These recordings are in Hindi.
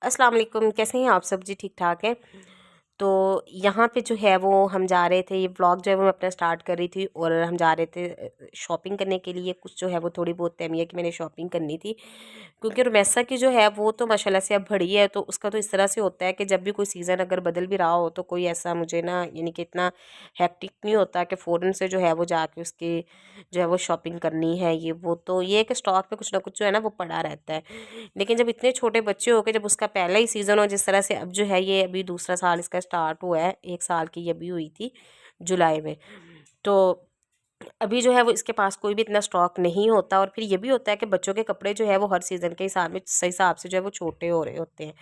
अस्सलाम वालेकुम, कैसे हैं आप सब जी? ठीक ठाक हैं। तो यहाँ पे जो है वो हम जा रहे थे, ये व्लॉग जो है वो मैं अपना स्टार्ट कर रही थी और हम जा रहे थे शॉपिंग करने के लिए। कुछ जो है वो थोड़ी बहुत तहमिया की मैंने शॉपिंग करनी थी, क्योंकि रुमैसा की जो है वो तो माशाल्लाह से अब बड़ी है। तो उसका तो इस तरह से होता है कि जब भी कोई सीज़न अगर बदल भी रहा हो तो कोई ऐसा मुझे ना, यानी कि इतना हैक्टिक नहीं होता कि फ़ौरन से जो है वो जाके उसकी जो है वो शॉपिंग करनी है। ये वो तो ये है कि स्टॉक पे कुछ ना कुछ जो है ना वो पड़ा रहता है। लेकिन जब इतने छोटे बच्चे हो के जब उसका पहला ही सीज़न हो, जिस तरह से अब जो है ये अभी दूसरा साल इसका स्टार्ट हुआ है, 1 साल की ये अभी हुई थी जुलाई में। तो अभी जो है वो इसके पास कोई भी इतना स्टॉक नहीं होता, और फिर ये भी होता है कि बच्चों के कपड़े जो है वो हर सीज़न के हिसाब में सही हिसाब से जो है वो छोटे हो रहे होते हैं।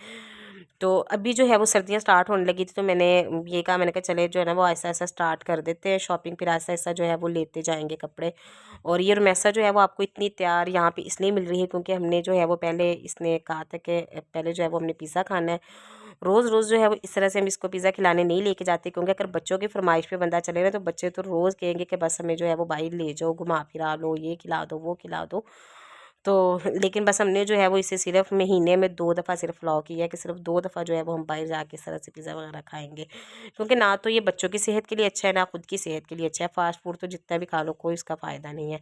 तो अभी जो है वो सर्दियाँ स्टार्ट होने लगी थी, तो मैंने ये कहा, मैंने कहा चले जो है ना वो ऐसा-ऐसा स्टार्ट कर देते हैं शॉपिंग, फिर ऐसा-ऐसा जो है वो लेते जाएँगे कपड़े। और ये रमैसा जो है वो आपको इतनी तैयार यहाँ पे इसलिए मिल रही है क्योंकि हमने जो है वो पहले इसने कहा था कि पहले जो है वो हमने पिज़्ज़ा खाना है। रोज़-रोज़ जो है वो इस तरह से हम इसको पिज़्ज़ा खिलाने नहीं लेके जाते, क्योंकि अगर बच्चों की फ़रमाइश पे बंदा चले ना तो बच्चे तो रोज़ कहेंगे कि बस हमें जो है वो बाहर ले जाओ, घुमा फिरा लो, ये खिला दो, वो खिला दो। तो लेकिन बस हमने जो है वो इसे सिर्फ़ महीने में 2 दफ़ा सिर्फ़ अलाउ किया है कि सिर्फ़ 2 दफ़ा जो है वो हम बाहर जाके इस तरह से पिज़्ज़ा वगैरह खाएँगे। क्योंकि ना तो ये बच्चों की सेहत के लिए अच्छा है, ना खुद की सेहत के लिए अच्छा है। फ़ास्ट फूड तो जितना भी खा लो कोई इसका फ़ायदा नहीं है।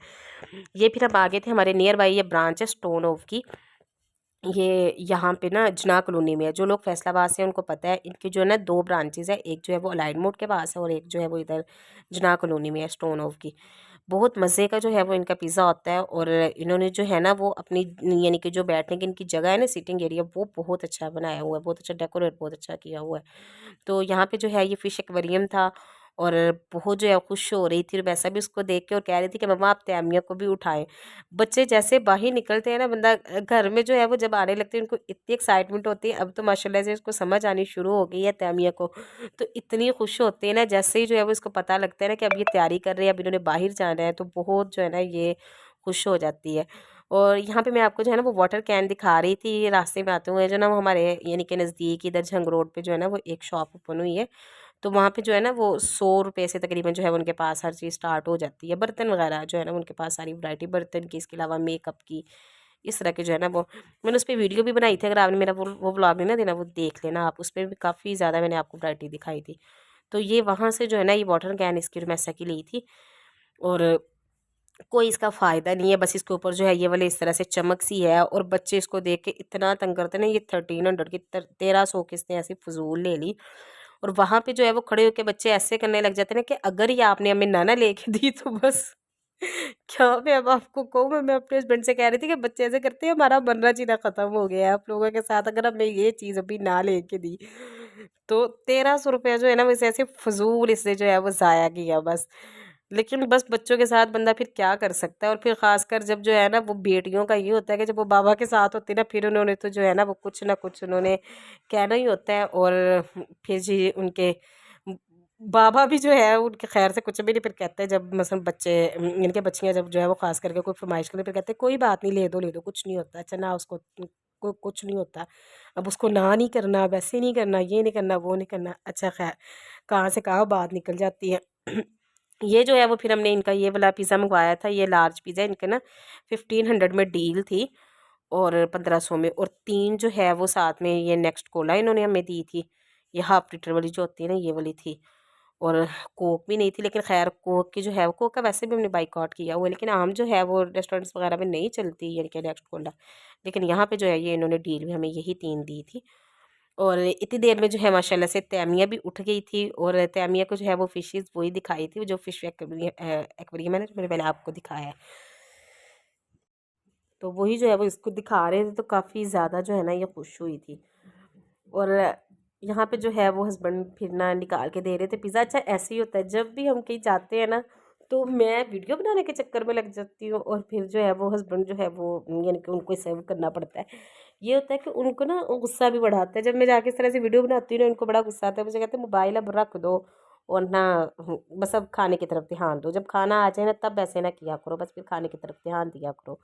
ये फिर हम आ गए थे, हमारे नियर बाय ये ब्रांच है स्टोन ओव की। ये यहाँ पे ना जिनाह कॉलोनी में है। जो लोग फैसलाबाद से हैं उनको पता है, इनकी जो है ना 2 ब्रांचेज़ है। एक जो है वो अलाइन मोड के पास है और एक जो है वो इधर जिनाह कॉलोनी में है स्टोन ओव की। बहुत मज़े का जो है वो इनका पिज़्ज़ा होता है, और इन्होंने जो है ना वो अपनी, यानी कि जो बैठने की इनकी जगह है ना, सिटिंग एरिया, वो बहुत अच्छा बनाया हुआ है, बहुत अच्छा डेकोरेट बहुत अच्छा किया हुआ है। तो यहाँ पे जो है ये फ़िश एक्वेरियम था, और बहुत जो है खुश हो रही थी, और वैसा भी उसको देख के और कह रही थी कि मम्मा आप तैमिया को भी उठाएँ। बच्चे जैसे बाहर निकलते हैं ना, बंदा घर में जो है वो जब आने लगते हैं उनको इतनी एक्साइटमेंट होती है। अब तो माशाल्लाह से उसको समझ आनी शुरू हो गई है तैमिया को, तो इतनी खुश होते हैं ना जैसे ही जो है वो इसको पता लगता है ना कि अब ये तैयारी कर रहे हैं, अब इन्होंने बाहर जाना है, तो बहुत जो है ना ये खुश हो जाती है। और यहाँ पे मैं आपको जो है ना वो वाटर कैन दिखा रही थी, रास्ते में आते हुए जो ना वो हमारे यानी कि नज़दीक इधर झंग रोड पे जो है ना वो एक शॉप ओपन हुई है। तो वहाँ पे जो है ना वो 100 रुपए से तकरीबन जो है उनके पास हर चीज़ स्टार्ट हो जाती है। बर्तन वगैरह जो है ना उनके पास सारी वैरायटी बर्तन की, इसके अलावा मेकअप की, इस तरह के जो है ना वो मैंने उस पे वीडियो भी बनाई थी। अगर आपने मेरा वो व्लॉग नहीं ना देखना, वो देख लेना आप, उस पे भी काफ़ी ज़्यादा मैंने आपको वैरायटी दिखाई थी। तो ये वहाँ से जो है ना ये वाटर कैन इसकी रुमैसा की ली थी, और कोई इसका फ़ायदा नहीं है, बस इसके ऊपर जो है ये वाले इस तरह से चमक सी है, और बच्चे इसको देख के इतना तंग करते हैं ना। ये 1300 की 1300 की इसने ऐसी फ़िज़ूल ले ली, और वहाँ पे जो है वो खड़े होके बच्चे ऐसे करने लग जाते हैं ना कि अगर ये आपने हमें ना लेके दी तो बस क्या मैं अब आपको कहूँ। मैं अपने हस्बैंड से कह रही थी कि बच्चे ऐसे करते हैं, हमारा मरना जीना ख़त्म हो गया है आप लोगों के साथ, अगर हमें ये चीज़ अभी ना लेके दी। तो 1300 रुपया जो है ना वैसे ऐसे फ़िज़ूल इसने जो है वो ज़ाया किया बस। लेकिन बस बच्चों के साथ बंदा फिर क्या कर सकता है, और फिर ख़ासकर जब जो है ना वो बेटियों का ये होता है कि जब वो बाबा के साथ होती है ना, फिर उन्होंने तो जो है ना वो कुछ ना कुछ उन्होंने कहना ही होता है। और फिर जी उनके बाबा भी जो है उनके खैर से कुछ भी नहीं फिर कहते हैं, जब मसलन बच्चे इनके बच्चियाँ जब जो है वो ख़ास करके कोई फ़रमाइश करते फिर कहते हैं कोई बात नहीं, ले दो कुछ नहीं होता। अच्छा ना उसको कुछ नहीं होता, अब उसको ना नहीं करना, वैसे नहीं करना, ये नहीं करना, वो नहीं करना। अच्छा ख़ैर कहाँ से कहाँ बात निकल जाती है। ये जो है वो फिर हमने इनका ये वाला पिज़्ज़ा मंगवाया था, ये लार्ज पिज़्ज़ा इनके ना 1500 में डील थी, और 1500 में, और 3 जो है वो साथ में ये नेक्स्ट कोला इन्होंने हमें दी थी। ये हाफ लीटर वाली जो होती है ना, ये वाली थी। और कोक भी नहीं थी, लेकिन ख़ैर कोक की जो है वो, कोक का वैसे भी हमने बाइकआउट किया हुआ है, लेकिन आम जो है वो रेस्टोरेंट्स वगैरह में नहीं चलती, यानी कि नेक्स्ट कोला। लेकिन यहाँ पे जो है ये इन्होंने डील में हमें यही 3 दी थी। और इतनी देर में जो है माशाल्लाह से तैमिया भी उठ गई थी, और तैमिया को जो है वो फ़िशेज़ वही दिखाई थी, जो फ़िश एक्वेरियम है ना जो मैंने पहले आपको दिखाया है। तो वही जो है वो इसको दिखा रहे थे, तो काफ़ी ज़्यादा जो है ना ये खुश हुई थी। और यहाँ पे जो है वो हस्बैंड फिर ना निकाल के दे रहे थे पिज़्ज़ा। अच्छा ऐसे ही होता है, जब भी हम कहीं जाते हैं ना तो मैं वीडियो बनाने के चक्कर में लग जाती हूँ, और फिर जो है वो हस्बैंड जो है वो यानी कि उनको सर्व करना पड़ता है। ये होता है कि उनको ना गुस्सा भी बढ़ा आता है, जब मैं जाके इस तरह से वीडियो बनाती हूँ ना उनको बड़ा गुस्सा आता है। मुझे कहते हैं मोबाइल अब रख दो, और ना बस अब खाने की तरफ ध्यान दो, जब खाना आ जाए ना तब ऐसे ना किया करो, बस फिर खाने की तरफ ध्यान दिया करो।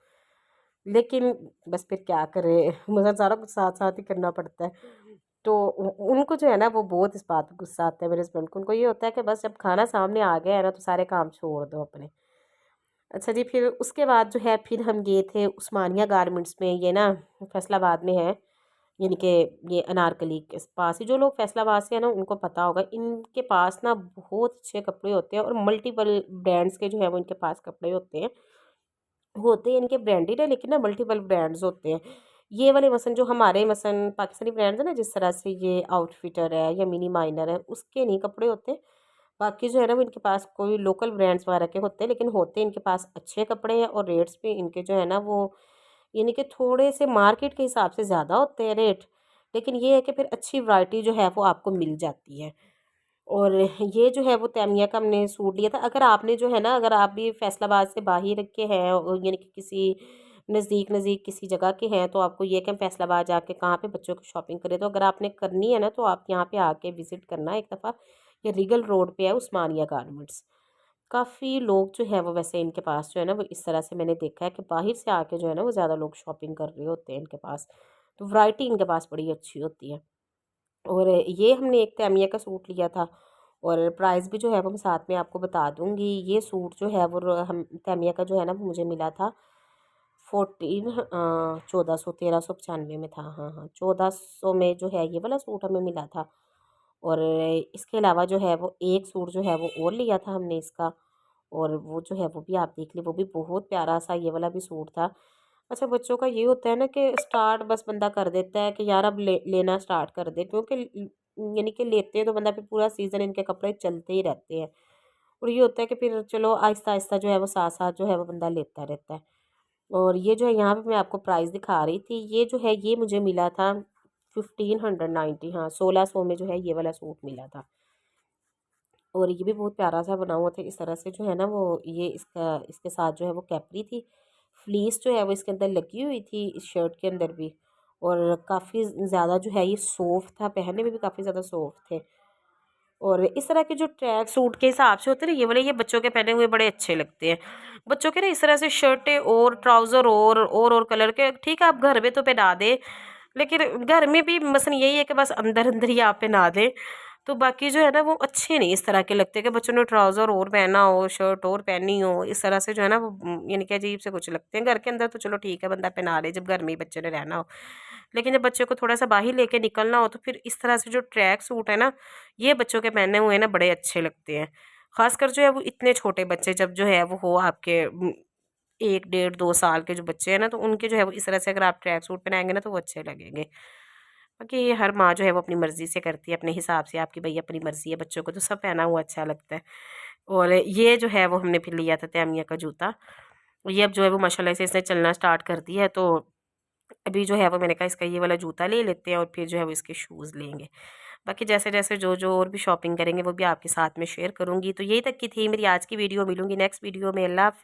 लेकिन बस फिर क्या करें, मतलब सारा कुछ साथ साथ ही करना पड़ता है। तो उनको जो है ना वो बहुत इस बात पे गुस्सा आता है मेरे हस्बैंड को। उनको ये होता है कि बस जब खाना सामने आ गया है ना तो सारे काम छोड़ दो अपने। अच्छा जी, फिर उसके बाद जो है फिर हम गए थे उस्मानिया गारमेंट्स में, ये ना फैसलाबाद में है। यानी कि ये अनारकली के पास ही, जो लोग फैसलाबाद से है ना उनको पता होगा, इनके पास ना बहुत अच्छे कपड़े होते हैं और मल्टीपल ब्रांड्स के जो है वो इनके पास कपड़े होते हैं इनके ब्रांडेड है, लेकिन ना मल्टीपल ब्रांड्स होते हैं। ये वाले मसन जो हमारे मसन पाकिस्तानी ब्रांड्स है ना, जिस तरह से ये आउटफिटर है या मिनी माइनर है, उसके नहीं कपड़े होते। बाकी जो है ना वो इनके पास कोई लोकल ब्रांड्स वगैरह के होते हैं, लेकिन होते इनके पास अच्छे कपड़े हैं और रेट्स भी इनके जो है ना वो यानी कि थोड़े से मार्केट के हिसाब से ज़्यादा होते हैं रेट, लेकिन ये है कि फिर अच्छी वैरायटी जो है वो आपको मिल जाती है। और ये जो है वो तैमिया का हमने सूट लिया था। अगर आपने जो है ना, अगर आप भी फैसलाबाद से बाहर के हैं और यानी कि किसी नज़दीक नज़दीक किसी जगह के हैं, तो आपको ये कि हम फैसलाबाद जाके कहाँ पे बच्चों की शॉपिंग करें, तो अगर आपने करनी है ना तो आप यहाँ पे आके विज़िट करना एक दफ़ा। ये रीगल रोड पे है उस्मानिया गारमेंट्स। काफ़ी लोग जो है वो वैसे इनके पास जो है ना वो इस तरह से मैंने देखा है कि बाहर से आके जो है ना वो ज़्यादा लोग शॉपिंग कर रहे होते हैं इनके पास। तो वैरायटी इनके पास बड़ी अच्छी होती है। और ये हमने एक तैमिया का सूट लिया था और प्राइस भी जो है वो मैं साथ में आपको बता दूंगी। ये सूट जो है वो हम तैमिया का जो है ना वो मुझे मिला था 1400 1395 में था। हाँ हाँ, 1400 में जो है ये वाला सूट हमें मिला था। और इसके अलावा जो है वो एक सूट जो है वो और लिया था हमने इसका, और वो जो है वो भी आप देख ली, वो भी बहुत प्यारा सा ये वाला भी सूट था। अच्छा, बच्चों का ये होता है ना कि स्टार्ट बस बंदा कर देता है कि यार अब लेना स्टार्ट कर दे, क्योंकि यानी कि लेते हैं तो बंदा फिर पूरा सीज़न इनके कपड़े चलते ही रहते हैं। और ये होता है कि फिर चलो आहिस्ता आहिस्ता जो है वो साथ साथ जो है वो बंदा लेता रहता है। और ये जो है यहाँ पे मैं आपको प्राइस दिखा रही थी, ये जो है ये मुझे मिला था 1590। हाँ, 1600 में जो है ये वाला सूट मिला था। और ये भी बहुत प्यारा सा बना हुआ था इस तरह से जो है ना वो, ये इसका इसके साथ जो है वो कैपरी थी, फ्लीस जो है वो इसके अंदर लगी हुई थी इस शर्ट के अंदर भी। और काफ़ी ज़्यादा जो है ये सॉफ्ट था, पहनने में भी काफ़ी ज़्यादा सॉफ्ट थे। और इस तरह के जो ट्रैक सूट के हिसाब से होते हैं ना, ये वाले ये बच्चों के पहने हुए बड़े अच्छे लगते हैं। बच्चों के ना इस तरह से शर्टें और ट्राउज़र और कलर के, ठीक है आप घर में तो पहना दे, लेकिन घर में भी मसलन यही है कि बस अंदर अंदर ही आप पहना दें। तो बाकी जो है ना वो अच्छे नहीं इस तरह के लगते कि बच्चों ने ट्राउज़र और पहना हो, शर्ट और पहनी हो, इस तरह से जो है ना वो यानी कि अजीब से कुछ लगते हैं। घर के अंदर तो चलो ठीक है बंदा पहना ले जब घर में ही बच्चे ने रहना हो, लेकिन जब बच्चे को थोड़ा सा बाहर लेके निकलना हो तो फिर इस तरह से जो ट्रैक सूट है ना, ये बच्चों के पहने हुए ना बड़े अच्छे लगते हैं। खासकर जो है वो इतने छोटे बच्चे जब जो है वो हो आपके 1 डेढ़ 2 साल के जो बच्चे हैं ना, तो उनके जो है वो इस तरह से अगर आप ट्रैक सूट पहनाएंगे ना तो वो अच्छे लगेंगे। बाकी ये हर माँ जो है वो अपनी मर्ज़ी से करती है, अपने हिसाब से। आपकी भई अपनी मर्ज़ी है, बच्चों को तो सब पहना हुआ अच्छा लगता है। और ये जो है वो हमने फिर लिया था तैमिया का जूता। ये अब जो है वो माशाल्लाह से इसने चलना स्टार्ट कर दिया है, तो अभी जो है वो मैंने कहा इसका ये वाला जूता ले लेते हैं और फिर जो है वो इसके शूज़ लेंगे। बाकी जैसे-जैसे जो और भी शॉपिंग करेंगे वो भी आपके साथ में शेयर करूँगी। तो यही तक की थी मेरी आज की वीडियो। मिलूँगी नेक्स्ट वीडियो में। अल्लाह हाफ़िज़।